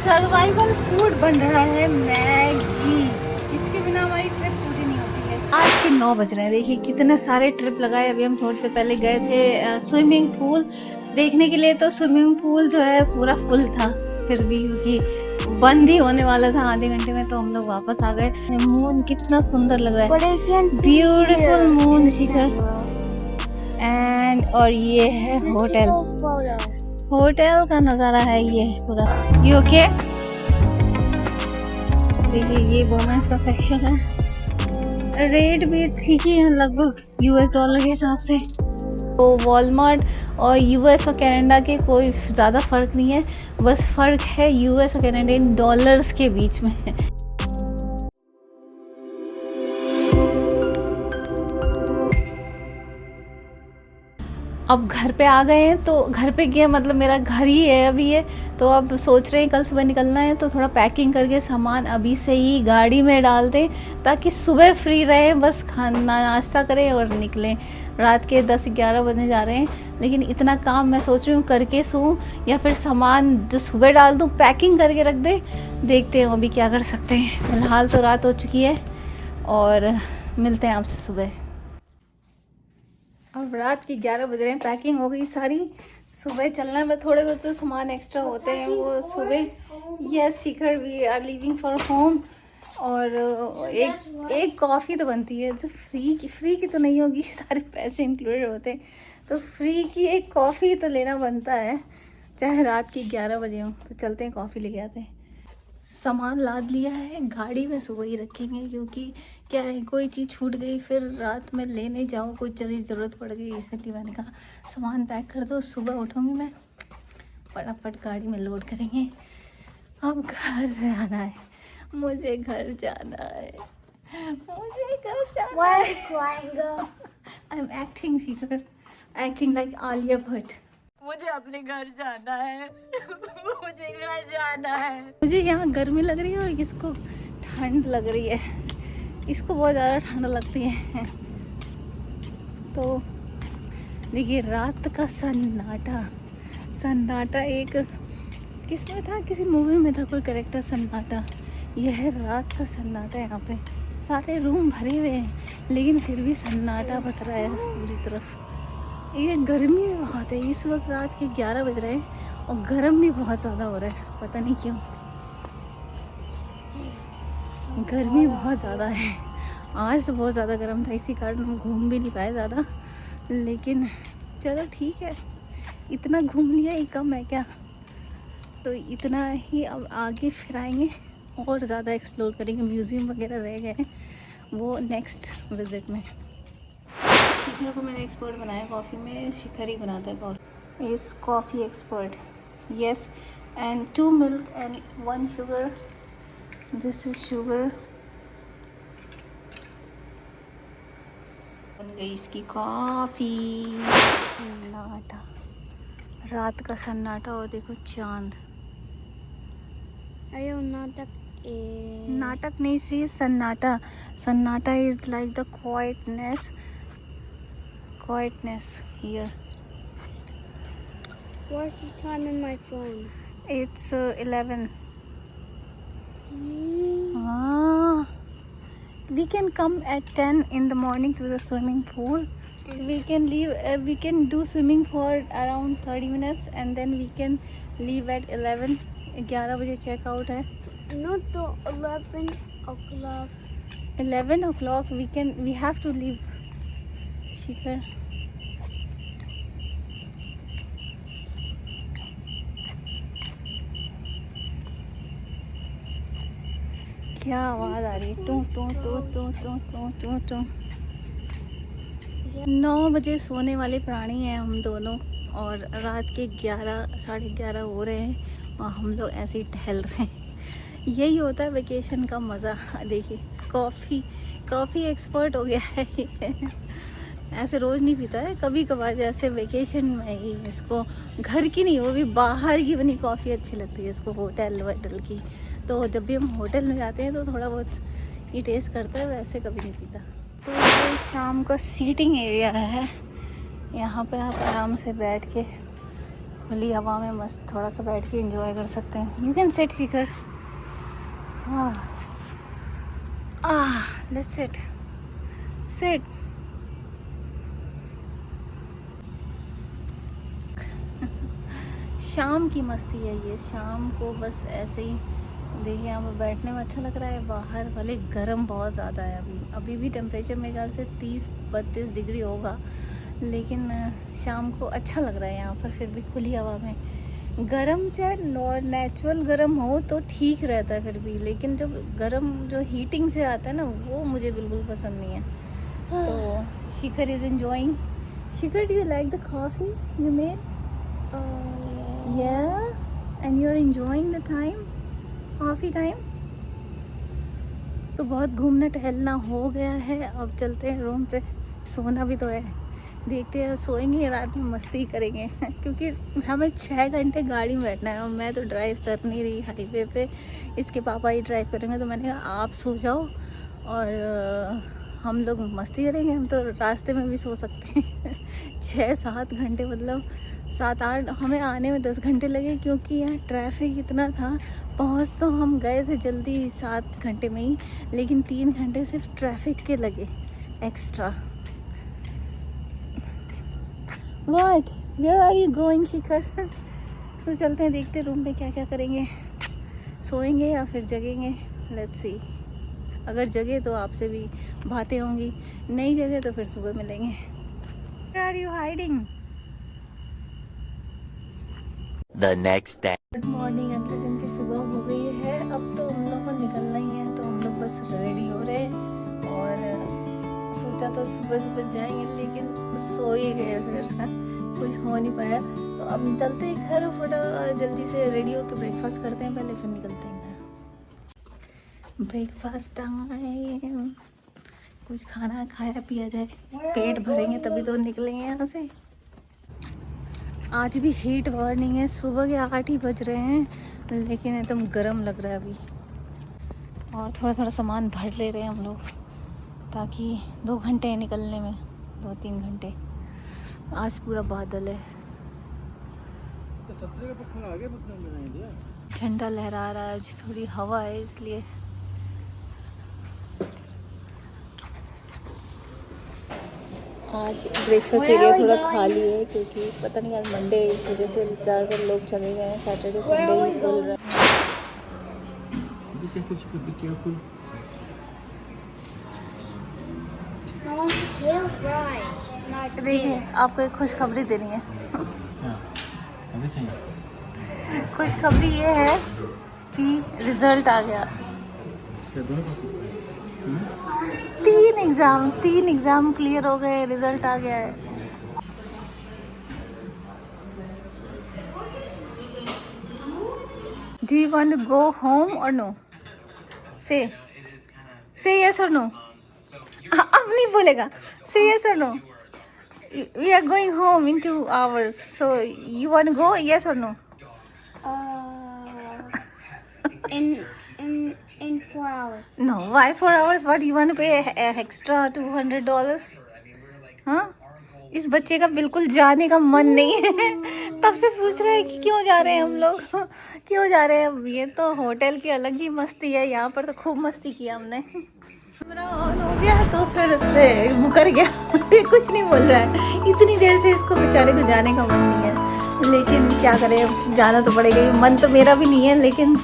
Survival food बन रहा है मैगी। इसके बिना हमारी ट्रिप पूरी नहीं होती है। आज के 9 बज रहे हैं। देखिए कितने सारे ट्रिप लगाए। अभी हम थोड़ी देर पहले गए थे स्विमिंग पूल देखने के लिए। तो स्विमिंग पूल जो है पूरा फुल था, फिर भी क्योंकि बंद ही होने वाला था आधे घंटे में, तो हम लोग वापस आ गए। मून कितना सुंदर लग रहा है, ब्यूटीफुल मून शिखर। एंड और ये है होटल का नज़ारा है ये पूरा। ये ओके। देखिए ये वुमेन्स का सेक्शन है। रेट भी ठीक ही है लगभग $US के हिसाब से। तो वॉलमार्ट और US और कनाडा के कोई ज़्यादा फ़र्क नहीं है, बस फ़र्क है US और कैनेडियन डॉलर्स के बीच में। अब घर पे आ गए हैं, तो घर पे गए मतलब मेरा घर ही है अभी ये। तो अब सोच रहे हैं कल सुबह निकलना है, तो थोड़ा पैकिंग करके सामान अभी से ही गाड़ी में डाल दें ताकि सुबह फ्री रहें, बस खाना नाश्ता करें और निकलें। रात के 10-11 बजने जा रहे हैं, लेकिन इतना काम मैं सोच रही हूँ करके सोऊं या फिर सामान जो सुबह डाल दूँ पैकिंग करके रख दें। देखते हैं अभी क्या कर सकते हैं। फिलहाल तो रात हो चुकी है और मिलते हैं आपसे सुबह। अब रात के 11 बज रहे हैं, पैकिंग हो गई सारी। सुबह चलना है, बस थोड़े बहुत जो सामान एक्स्ट्रा होते हैं वो सुबह। Yes Shikhar, we are leaving for home. और एक कॉफ़ी तो बनती है जो फ्री की तो नहीं होगी, सारे पैसे इंक्लूडेड होते हैं, तो फ्री की एक कॉफ़ी तो लेना बनता है, चाहे रात के 11 बजे हो। तो चलते हैं कॉफ़ी लेके आते हैं। सामान लाद लिया है, गाड़ी में सुबह ही रखेंगे, क्योंकि क्या है कोई चीज़ छूट गई फिर रात में लेने जाओ, कोई चीज़ ज़रूरत पड़ गई, इसलिए मैंने कहा सामान पैक कर दो, सुबह उठूँगी मैं फटाफट गाड़ी में लोड करेंगे। अब घर जाना है, मुझे घर जाना है, मुझे घर जाना है। I am acting Shikhar, acting like Alia Bhatt. मुझे अपने घर जाना है। मुझे घर जाना है। मुझे यहाँ गर्मी लग रही है और इसको ठंड लग रही है। इसको बहुत ज़्यादा ठंड लगती है। तो देखिए रात का सन्नाटा एक किसमें था, किसी मूवी में था कोई कैरेक्टर सन्नाटा। यह है रात का सन्नाटा। यहाँ पे सारे रूम भरे हुए हैं लेकिन फिर भी सन्नाटा बच रहा है पूरी तरफ। ये गर्मी भी बहुत है, इस वक्त रात के 11 बज रहे हैं और गर्म भी बहुत ज़्यादा हो रहा है, पता नहीं क्यों गर्मी बहुत ज़्यादा है। आज तो बहुत ज़्यादा गर्म था, इसी कारण हम घूम भी नहीं पाए ज़्यादा, लेकिन चलो ठीक है, इतना घूम लिया ही कम है क्या। तो इतना ही, अब आगे फिर आएंगे और ज़्यादा एक्सप्लोर करेंगे। म्यूज़ियम वगैरह रह गए वो नेक्स्ट विज़िट में। शिखर को मैंने एक्सपर्ट बनाया कॉफ़ी में, शिखर ही बनाता है कॉफ़ी। इस coffee expert. Yes, and 2 milk and 1 sugar. This is sugar. बन गई इसकी कॉफ़ी। सन्नाटा, रात का सन्नाटा। और देखो चांद। नाटक नहीं सी, सन्नाटा। सन्नाटा is like the quietness here. What's the time on my phone? It's 11. We can come at 10 in the morning to the swimming pool. We can leave. We can do swimming for around 30 minutes and then we can leave at 11. 11 बजे check out है। Not to 11 o'clock. 11 o'clock we have to leave. Shikhar क्या आवाज़ आ रही है, टू टू टू टू टू टू टू टू। 9 बजे सोने वाले प्राणी हैं हम दोनों, और रात के 11 साढ़े 11 हो रहे हैं और हम लोग ऐसे ही टहल रहे हैं। यही होता है वेकेशन का मज़ा। देखिए कॉफ़ी एक्सपर्ट हो गया है ऐसे रोज़ नहीं पीता है, कभी कभार जैसे वेकेशन में ही इसको घर की नहीं, वो भी बाहर की बनी कॉफ़ी अच्छी लगती है इसको, होटल वोटल की। तो जब भी हम होटल में जाते हैं तो थोड़ा बहुत ये टेस्ट करता है, वैसे कभी नहीं पीता। तो ये शाम का सीटिंग एरिया है, यहाँ पे आप आराम से बैठ के खुली हवा में मस्त थोड़ा सा बैठ के एंजॉय कर सकते हैं. You can sit Shikhar. Let's sit. शाम की मस्ती है ये. शाम को बस ऐसे ही देखिए यहाँ पर बैठने में अच्छा लग रहा है. बाहर भले गर्म बहुत ज़्यादा है. अभी भी टेम्परेचर मेरे ख्याल से 30-32 डिग्री होगा, लेकिन शाम को अच्छा लग रहा है यहाँ पर. फिर भी खुली हवा में गरम, चाहे नेचुरल गरम हो तो ठीक रहता है फिर भी, लेकिन जब गरम जो हीटिंग से आता है ना, वो मुझे बिल्कुल पसंद नहीं है. तो Shikhar is enjoying. Shikhar, do you like the coffee you made? Yeah, and you're enjoying the time, coffee time. तो बहुत घूमना टहलना हो गया है. अब चलते हैं रूम पे. सोना भी तो है. देखते हैं, सोएंगे रात में मस्ती करेंगे क्योंकि हमें 6 घंटे गाड़ी में बैठना है और मैं तो ड्राइव कर नहीं रही हाईवे पे. इसके पापा ही ड्राइव करेंगे, तो मैंने कहा आप सो जाओ और हम लोग मस्ती करेंगे. हम तो रास्ते में भी सो सकते हैं 6-7 घंटे, मतलब 7-8. हमें आने में 10 घंटे लगे क्योंकि यहाँ ट्रैफिक इतना था. पहुँच तो हम गए थे जल्दी 7 घंटे में ही, लेकिन 3 घंटे सिर्फ ट्रैफिक के लगे extra. What? Where are you going, शिखर? तो चलते हैं, देखते रूम पे क्या क्या करेंगे. सोएंगे या फिर जगेंगे. Let's see. अगर जगे तो आपसे भी बातें होंगी, नहीं जगे तो फिर सुबह मिलेंगे. Where are you hiding? The next day. Good morning. अगले दिन की सुबह हो गई है. अब तो हम लोग को निकलना ही है, तो हम लोग बस रेडी हो रहे हैं. और सोचा था सुबह सुबह जाएंगे, लेकिन सो ही गए फिर कुछ हो नहीं पाया. तो अब निकलते हैं घर. फटाफट जल्दी से रेडी होकर ब्रेकफास्ट करते हैं पहले, फिर निकलते हैं घर. Breakfast time. कुछ खाना खाया पिया जाए, पेट भरेंगे तभी तो निकलेंगे यहाँ से. आज भी हीट वार्निंग है. सुबह के 8 ही बज रहे हैं, लेकिन एकदम गर्म लग रहा है अभी. और थोड़ा थोड़ा सामान भर ले रहे हैं हम लोग, ताकि 2 घंटे हैं निकलने में, 2-3 घंटे. आज पूरा बादल है, झंडा लहरा रहा है. थोड़ी हवा है इसलिए. आज ब्रेकफास्ट एरिया थोड़ा खाली है क्योंकि पता नहीं, आज मंडे है, इस वजह से ज़्यादातर लोग चले गए हैं. सैटरडे संडे ही खुल रहा है. देखिए, आपको एक खुशखबरी देनी है. खुशखबरी ये है कि रिजल्ट आ गया. 3 एग्ज़ाम क्लियर हो गए. रिजल्ट आ गया है. Do you want to go home or no? Say yes or no. अब नहीं बोलेगा. Say yes or no. We are going home in 2 hours. So you want to go? Yes or no? In 4 hours. No. Why 4 hours? What, you want to pay extra $200? हाँ? इस बच्चे का बिल्कुल जाने का मन नहीं है. तब से पूछ रहा है कि क्यों जा रहे हैं हम लोग, क्यों जा रहे हैं. ये तो होटल की अलग ही मस्ती है. यहाँ पर तो खूब मस्ती किया हमने. कैमरा ऑन हो गया तो फिर उसने मुकर गया. कुछ नहीं बोल रहा है. इतनी देर से इसको बेचारे को जाने का मन नहीं है, लेकिन क्या करें, जाना तो पड़ेगा ही. मन तो मेरा भी नहीं है, लेकिन